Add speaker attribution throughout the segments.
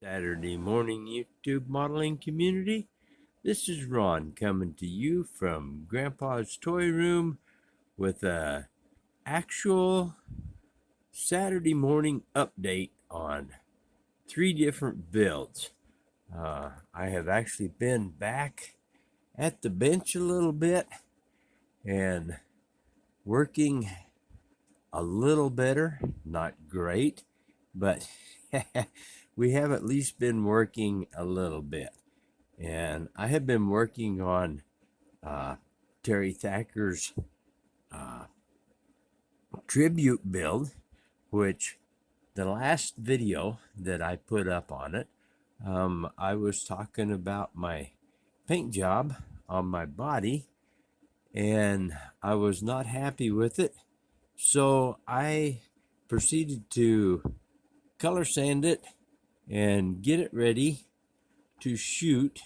Speaker 1: Saturday morning YouTube modeling community. This is Ron coming to you from Grandpa's Toy Room with a actual Saturday morning update on 3 different builds. I have actually been back at the bench a little bit and working a little better, not great, but we have at least been working a little bit. And I have been working on Terry Thacker's tribute build, which the last video that I put up on it, I was talking about my paint job on my body, and I was not happy with it. So I proceeded to color sand it and get it ready to shoot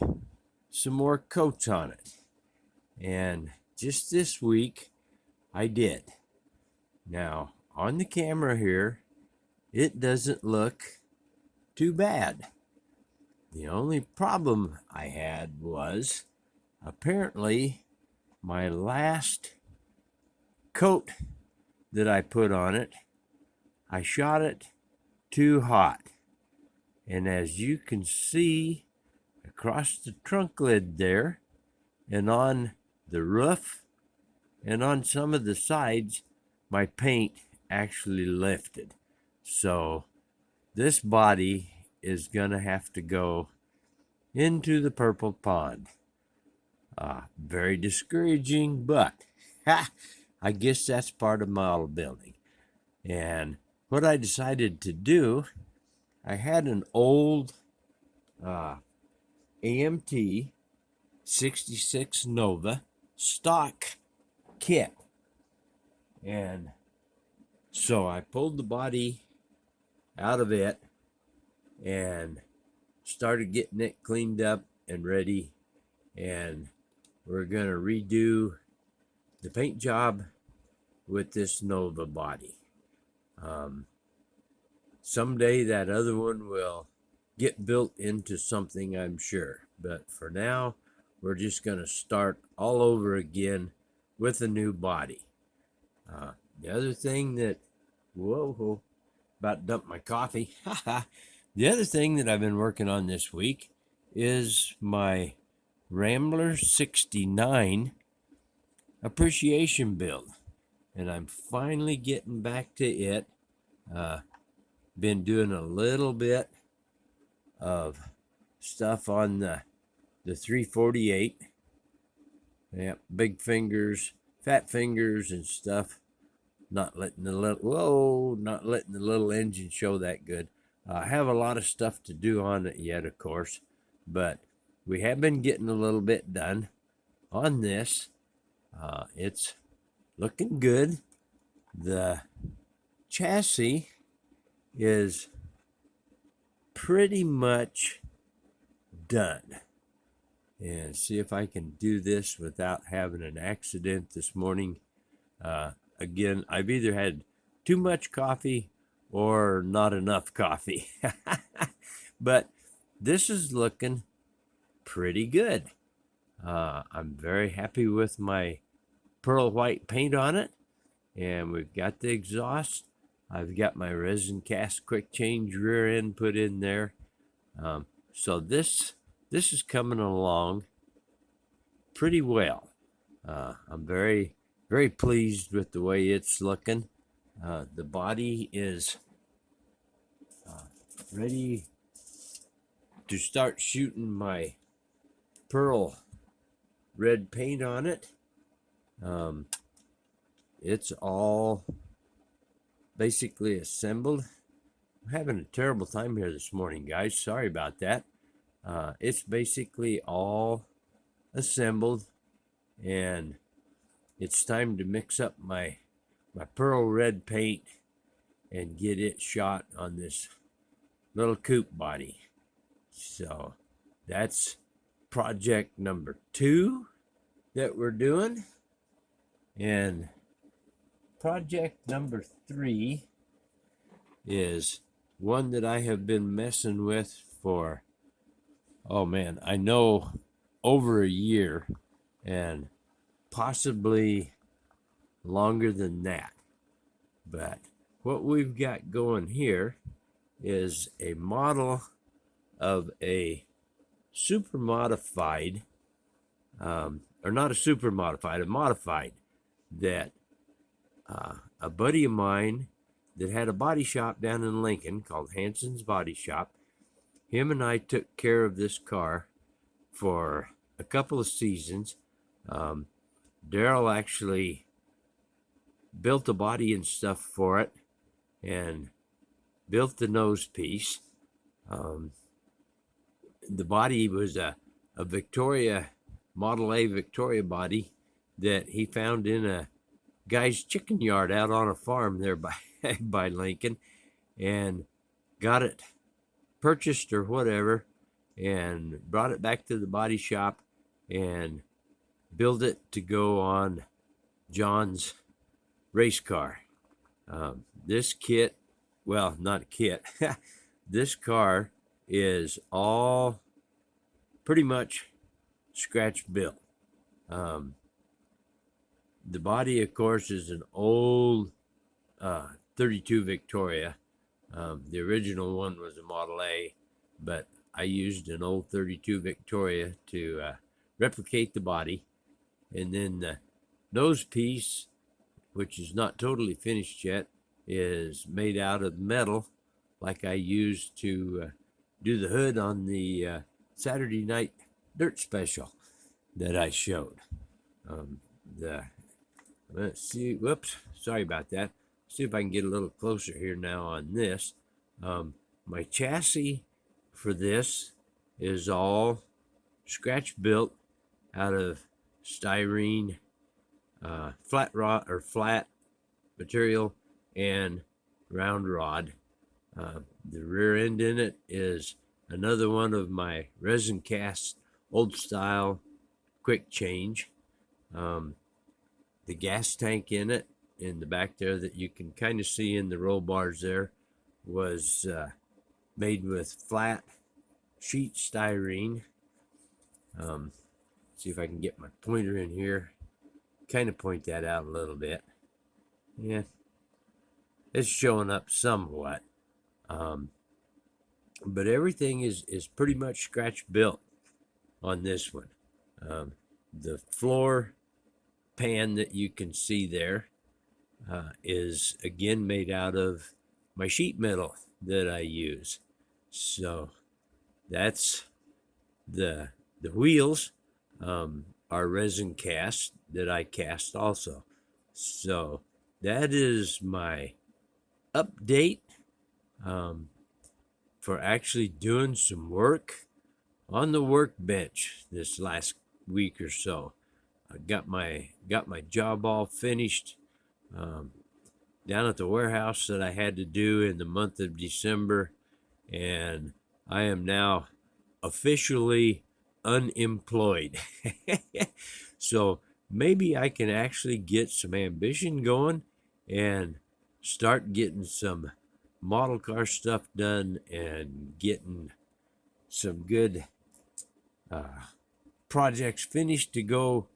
Speaker 1: some more coats on it. And just this week I did. Now on the camera here, it doesn't look too bad. The only problem I had was apparently my last coat that I put on it, I shot it too hot. And as you can see across the trunk lid there, and on the roof, and on some of the sides, my paint actually lifted. So this body is gonna have to go into the purple pond. Very discouraging, but I guess that's part of model building. And what I decided to do, I had an old AMT 66 Nova stock kit, and so I pulled the body out of it and started getting it cleaned up and ready, and we're gonna redo the paint job with this Nova body. Someday that other one will get built into something, I'm sure, but for now we're just going to start all over again with a new body. The other thing that, whoa, about to dump my coffee. The other thing that I've been working on this week is my Rambler 69 appreciation build, and I'm finally getting back to it. Been doing a little bit of stuff on the 348. Yep, big fingers, fat fingers and stuff. Not letting the little engine show that good. I have a lot of stuff to do on it yet, of course, but we have been getting a little bit done on this. It's looking good. The chassis is pretty much done. And see if I can do this without having an accident this morning. Again, I've either had too much coffee or not enough coffee. But this is looking pretty good. I'm very happy with my pearl white paint on it, and we've got the exhaust. I've got my resin cast quick change rear end put in there. So this is coming along pretty well. I'm very, very pleased with the way it's looking. The body is ready to start shooting my pearl red paint on it. It's all basically assembled. I'm having a terrible time here this morning, guys. Sorry about that. It's basically all assembled, and it's time to mix up my pearl red paint and get it shot on this little coupe body. So that's project number 2 that we're doing. And project number 3 is one that I have been messing with for, oh man, I know over a year and possibly longer than that. But what we've got going here is a model of a super modified, or not a super modified, a modified that a buddy of mine that had a body shop down in Lincoln called Hanson's Body Shop. Him and I took care of this car for a couple of seasons. Daryl actually built the body and stuff for it and built the nose piece. The body was a Victoria, Model A Victoria body that he found in a guy's chicken yard out on a farm there by, by Lincoln, and got it purchased or whatever and brought it back to the body shop and built it to go on John's race car. This kit, well, not kit, this car is all pretty much scratch built. The body, of course, is an old 32 Victoria. The original one was a Model A, but I used an old 32 Victoria to replicate the body. And then the nose piece, which is not totally finished yet, is made out of metal, like I used to do the hood on the Saturday night dirt special that I showed. Let's see, whoops, sorry about that. See if I can get a little closer here now on this. My chassis for this is all scratch built out of styrene, flat rod or flat material and round rod. The rear end in it is another one of my resin cast old style quick change. The gas tank in it in the back there that you can kind of see in the roll bars there was made with flat sheet styrene. See if I can get my pointer in here, kind of point that out a little bit. Yeah, it's showing up somewhat, but everything is pretty much scratch built on this one. The floor pan that you can see there is again made out of my sheet metal that I use. So that's the wheels are resin cast that I cast also. So that is my update for actually doing some work on the workbench this last week or so. I got my job all finished down at the warehouse that I had to do in the month of December, and I am now officially unemployed. So maybe I can actually get some ambition going and start getting some model car stuff done and getting some good projects finished to go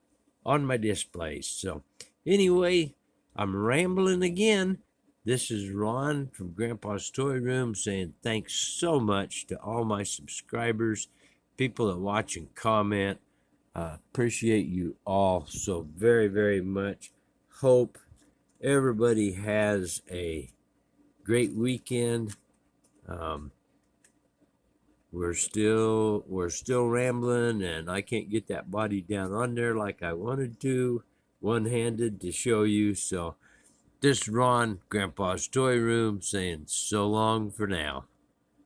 Speaker 1: on my displays. So anyway, I'm rambling again. This is Ron from Grandpa's Toy Room saying thanks so much to all my subscribers, people that watch and comment. Appreciate you all so very, very much. Hope everybody has a great weekend. We're still rambling, and I can't get that body down on there like I wanted to, one-handed to show you. So this is Ron, Grandpa's Toy Room, saying so long for now.